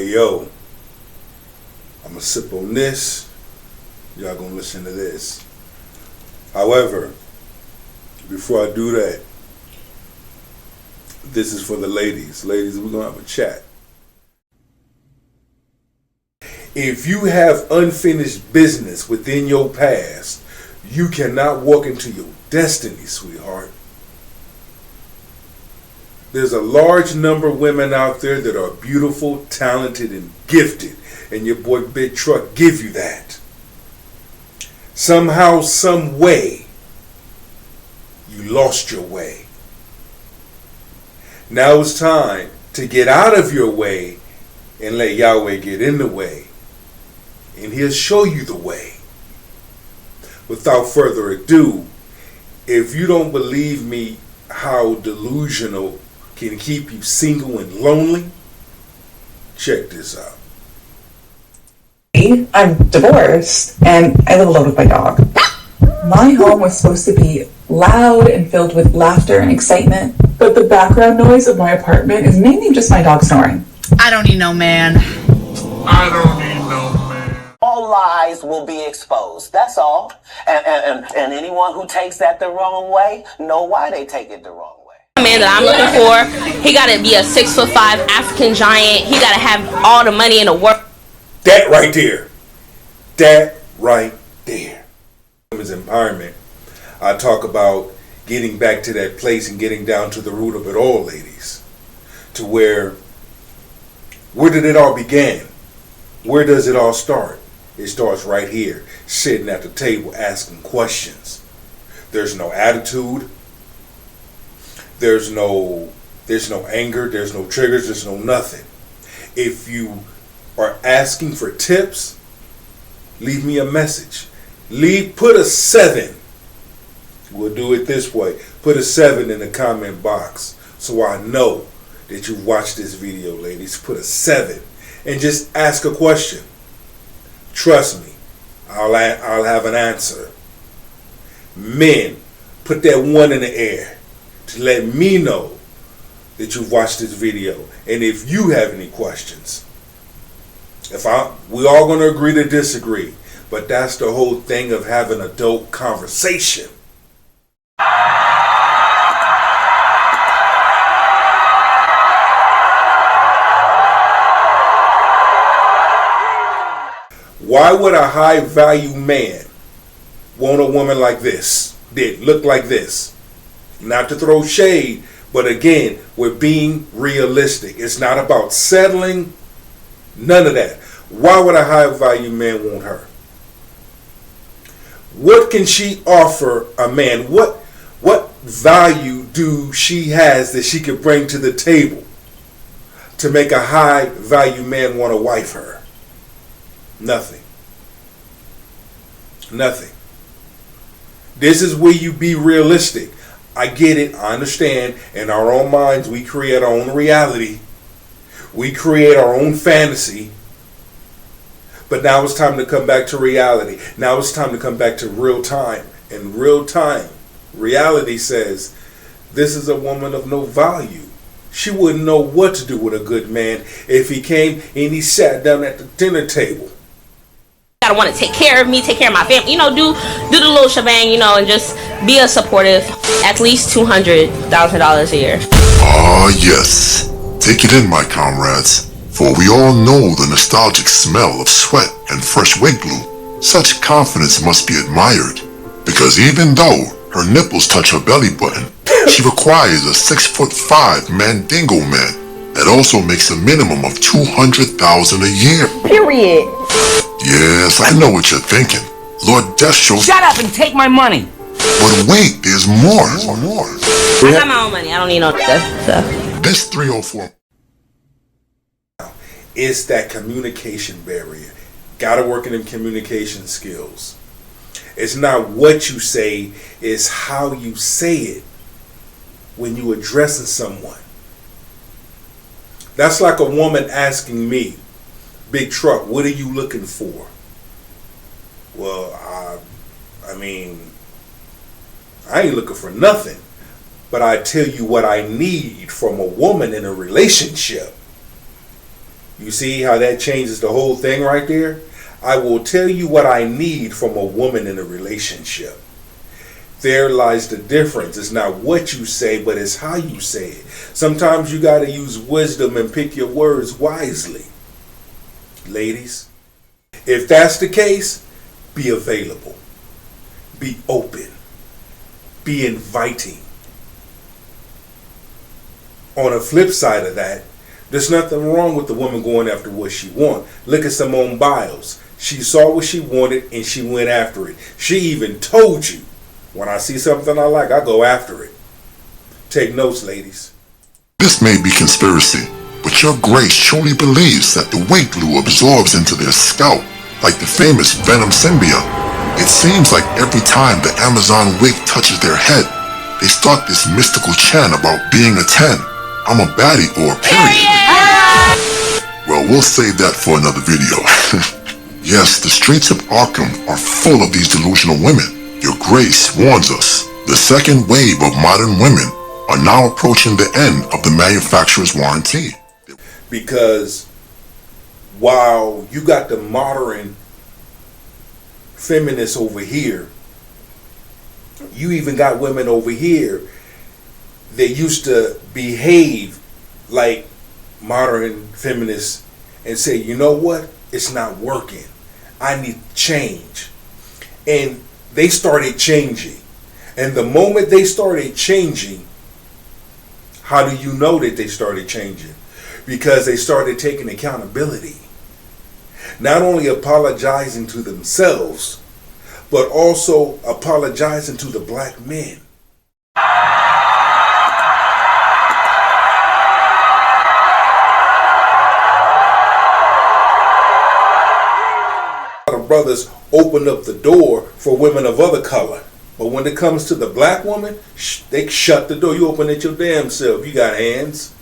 Hey yo, I'm gonna sip on this. Y'all gonna listen to this. However, before I do that, this is for the ladies. Ladies, we're gonna have a chat. If you have unfinished business within your past, you cannot walk into your destiny, sweetheart. There's a large number of women out there that are beautiful, talented, and gifted, and your boy Big Truck give you that. Somehow, some way, you lost your way. Now it's time to get out of your way and let Yahweh get in the way, and He'll show you the way. Without further ado, if you don't believe me how delusional can keep you single and lonely, check this out. I'm divorced and I live alone with my dog. My home was supposed to be loud and filled with laughter and excitement, but the background noise of my apartment is mainly just my dog snoring. I don't need no man. I don't need no man. All lies will be exposed. That's all. And anyone who takes that the wrong way, know why they take it the wrong way. The man that I'm looking for, he gotta be a 6'5" African giant. He gotta have all the money in the world. That right there. That right there. Women's empowerment. I talk about getting back to that place and getting down to the root of it all, ladies. To where did it all begin? Where does it all start? It starts right here, sitting at the table asking questions. There's no attitude. There's no anger. There's no triggers. There's no nothing. If you are asking for tips, leave me a message. Put a 7. We'll do it this way. Put a 7 in the comment box so I know that you've watched this video, ladies. Put a 7 and just ask a question. Trust me, I'll have an answer. Men, put that 1 in the air to let me know that you've watched this video. And if you have any questions, we all going to agree to disagree, but that's the whole thing of having adult conversation. Why would a high value man want a woman like this, that look like this? Not to throw shade, but again, we're being realistic. It's not about settling. None of that. Why would a high value man want her? What can she offer a man? What value do she has that she could bring to the table to make a high value man want to wife her? Nothing. Nothing. This is where you be realistic. I get it. I understand. In our own minds, we create our own reality. We create our own fantasy. But now it's time to come back to reality. Now it's time to come back to real time. And real time, reality says, this is a woman of no value. She wouldn't know what to do with a good man if he came and he sat down at the dinner table. Gotta want to take care of me, take care of my family, do the little shebang, and just be a supportive, at least $200,000 a year. Ah, yes. Take it in, my comrades. For we all know the nostalgic smell of sweat and fresh wig glue. Such confidence must be admired, because even though her nipples touch her belly button, she requires a 6'5" mandingo man that also makes a minimum of $200,000 a year. Period. Yes, I know what you're thinking. Lord Death shows. Shut up and take my money. But wait, there's more. I got my own money. I don't need no stuff. This 304. It's that communication barrier. Gotta work in them communication skills. It's not what you say, it's how you say it when you addressing someone. That's like a woman asking me, Big Truck, what are you looking for? Well, I ain't looking for nothing, but I tell you what I need from a woman in a relationship. You see how that changes the whole thing right there? I will tell you what I need from a woman in a relationship. There lies the difference. It's not what you say, but it's how you say it. Sometimes you got to use wisdom and pick your words wisely. Ladies, if that's the case, be available. Be open. Be inviting. On the flip side of that, there's nothing wrong with the woman going after what she wants. Look at Wmoen bios. She saw what she wanted and she went after it. She even told you, when I see something I like, I go after it. Take notes, ladies. This may be conspiracy, but your grace truly believes that the weight glue absorbs into their scalp like the famous Venom symbiote. It seems like every time the Amazon wig touches their head, they start this mystical chant about being a 10. I'm a baddie or a period. Well, we'll save that for another video. Yes, the streets of Arkham are full of these delusional women. Your grace warns us. The second wave of modern women are now approaching the end of the manufacturer's warranty. Because while you got the modern feminists over here, you even got women over here that used to behave like modern feminists and say, you know what, it's not working, I need change. And they started changing. And the moment they started changing, how do you know that they started changing? Because they started taking accountability. Not only apologizing to themselves, but also apologizing to the black men. A lot of brothers open up the door for women of other color. But when it comes to the black woman, they shut the door. You open it your damn self. You got hands.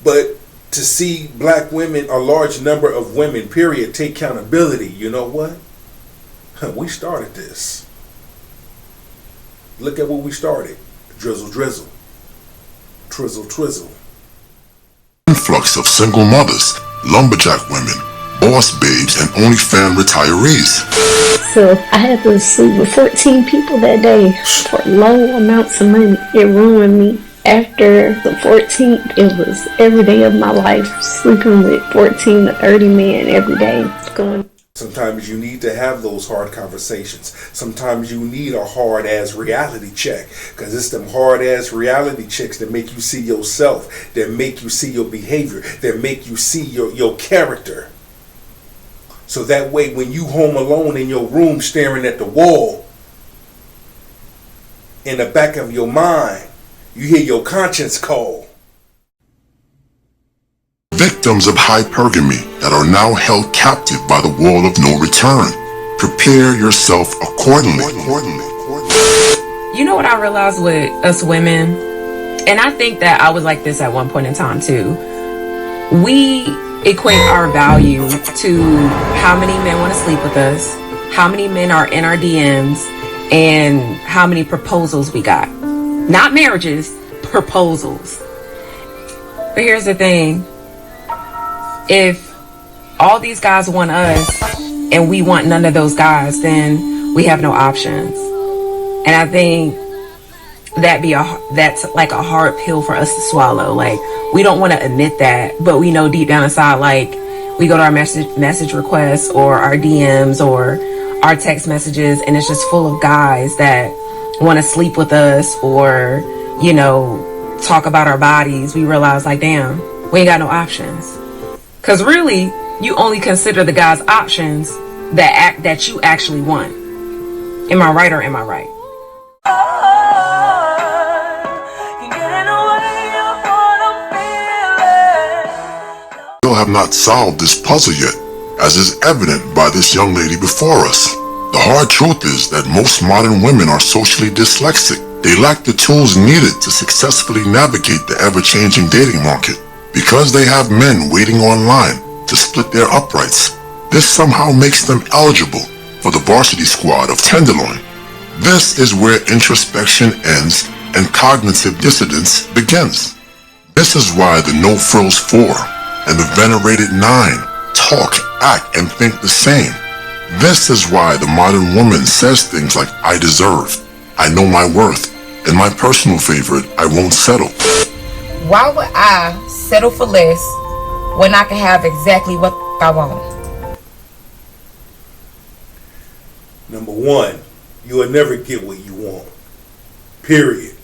But to see black women, a large number of women, period, take accountability, you know what? We started this. Look at what we started. Drizzle, drizzle. Trizzle, trizzle. Influx of single mothers, lumberjack women, boss babes, and OnlyFans retirees. So I had to sleep with 14 people that day for low amounts of money. It ruined me. After the 14th, it was every day of my life, sleeping with 14 to 30 men every day. Sometimes you need to have those hard conversations. Sometimes you need a hard-ass reality check. Because it's them hard-ass reality checks that make you see yourself, that make you see your behavior, that make you see your character. So that way when you home alone in your room staring at the wall, in the back of your mind, you hear your conscience call. Victims of hypergamy that are now held captive by the wall of no return. Prepare yourself accordingly. You know what I realized with us women? And I think that I was like this at one point in time too. We equate our value to how many men want to sleep with us, how many men are in our DMs, and how many proposals we got. Not marriages, proposals. But here's the thing. If all these guys want us and we want none of those guys, then we have no options. And I think that's like a hard pill for us to swallow. Like, we don't want to admit that, but we know deep down inside, like, we go to our message requests or our DMs or our text messages, and it's just full of guys that want to sleep with us or, you know, talk about our bodies. We realize, like, damn, we ain't got no options. Because really, you only consider the guy's options that you actually want. Am I right or am I right? Still have not solved this puzzle yet, as is evident by this young lady before us. The hard truth is that most modern women are socially dyslexic. They lack the tools needed to successfully navigate the ever-changing dating market. Because they have men waiting online to split their uprights, this somehow makes them eligible for the varsity squad of Tenderloin. This is where introspection ends and cognitive dissonance begins. This is why the No Frills 4 and the venerated 9 talk, act, and think the same. This is why the modern woman says things like, I deserve, I know my worth, and my personal favorite, I won't settle. Why would I settle for less when I can have exactly what I want? Number one, you will never get what you want. Period.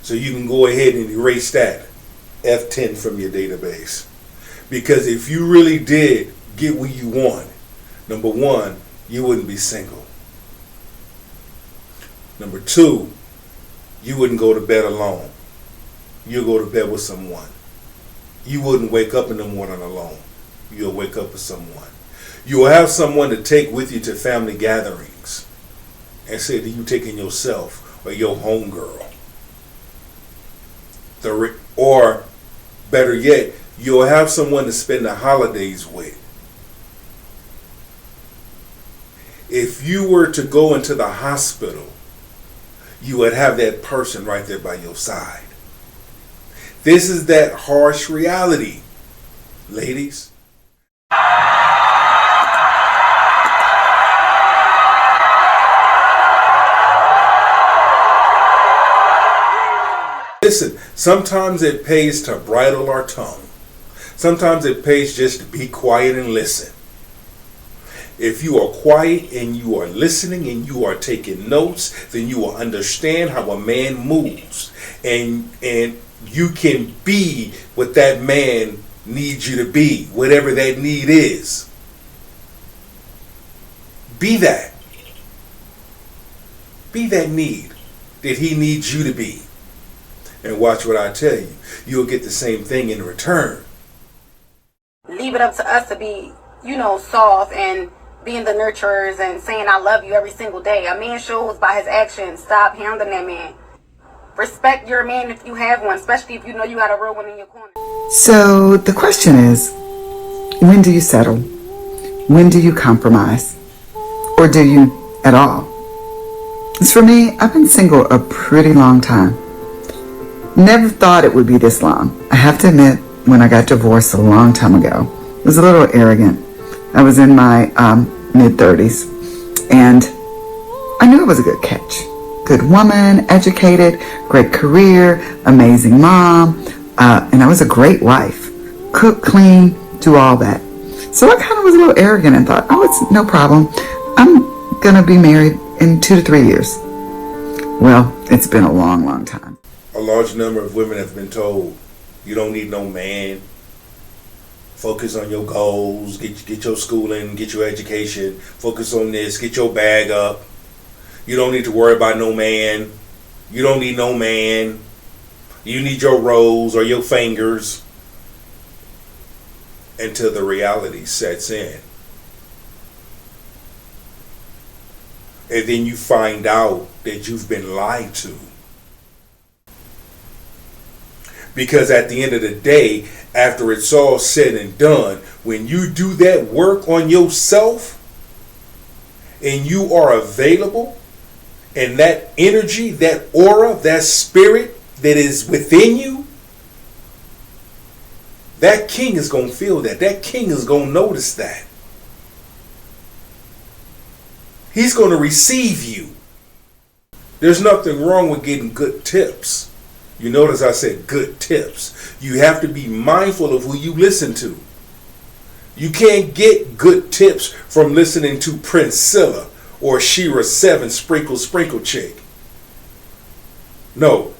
So you can go ahead and erase that F10 from your database. Because if you really did get what you want, number one, you wouldn't be single. Number two, you wouldn't go to bed alone. You'll go to bed with someone. You wouldn't wake up in the morning alone. You'll wake up with someone. You'll have someone to take with you to family gatherings. Instead of you taking yourself or your homegirl. Or better yet, you'll have someone to spend the holidays with. If you were to go into the hospital, you would have that person right there by your side. This is that harsh reality, ladies. Listen, sometimes it pays to bridle our tongue. Sometimes it pays just to be quiet and listen. If you are quiet and you are listening and you are taking notes, then you will understand how a man moves. And you can be what that man needs you to be, whatever that need is. Be that. Be that need that he needs you to be. And watch what I tell you. You'll get the same thing in return. Leave it up to us to be, soft and being the nurturers and saying I love you every single day. A man shows by his actions. Stop hounding that man. Respect your man if you have one, especially if you know you got a real one in your corner. So the question is, when do you settle? When do you compromise? Or do you at all? As for me, I've been single a pretty long time. Never thought it would be this long. I have to admit, when I got divorced a long time ago, I was a little arrogant. I was in my mid-30s, and I knew it was a good catch. Good woman, educated, great career, amazing mom, and I was a great wife. Cook, clean, do all that. So I kind of was a little arrogant and thought, oh, it's no problem. I'm going to be married in 2 to 3 years. Well, it's been a long, long time. A large number of women have been told, you don't need no man. Focus on your goals, get your schooling, get your education, focus on this, get your bag up. You don't need to worry about no man. You don't need no man. You need your rose or your fingers. Until the reality sets in. And then you find out that you've been lied to. Because at the end of the day, after it's all said and done, when you do that work on yourself and you are available, and that energy, that aura, that spirit that is within you, that king is going to feel that. That king is going to notice that. He's going to receive you. There's nothing wrong with getting good tips. You notice I said good tips. You have to be mindful of who you listen to. You can't get good tips from listening to Princilla or Shira 7 Sprinkle Chick. No,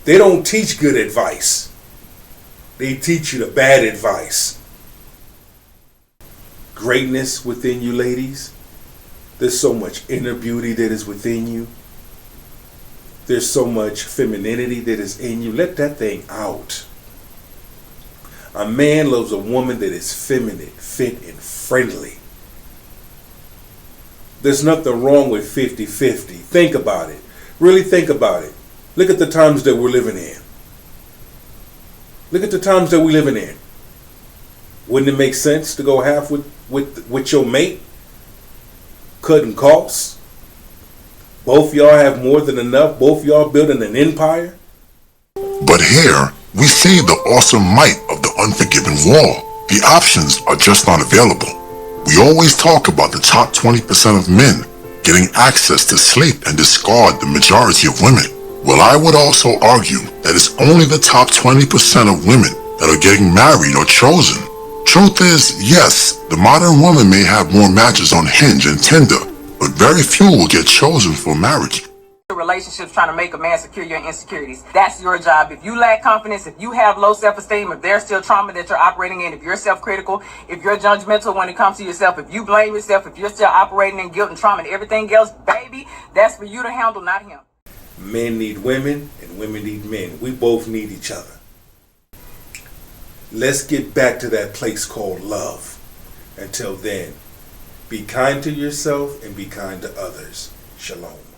they don't teach good advice. They teach you the bad advice. Greatness within you, ladies. There's so much inner beauty that is within you. There's so much femininity that is in you. Let that thing out. A man loves a woman that is feminine, fit, and friendly. There's nothing wrong with 50-50. Think about it. Really think about it. Look at the times that we're living in. Look at the times that we're living in. Wouldn't it make sense to go half with your mate? Cutting costs. Both y'all have more than enough. Both y'all building an empire. But here, we We see the awesome might of the unforgiven wall. The options are just not available. We always talk about the top 20% of men getting access to sleep and discard the majority of women. Well, I would also argue that it's only the top 20% of women that are getting married or chosen. Truth is, yes, the modern woman may have more matches on Hinge and Tinder, but very few will get chosen for marriage. Relationships trying to make a man secure your insecurities. That's your job. If you lack confidence, if you have low self-esteem, if there's still trauma that you're operating in, if you're self-critical, if you're judgmental when it comes to yourself, if you blame yourself, if you're still operating in guilt and trauma and everything else, baby, that's for you to handle, not him. Men need women and women need men. We both need each other. Let's get back to that place called love. Until then, be kind to yourself and be kind to others. Shalom.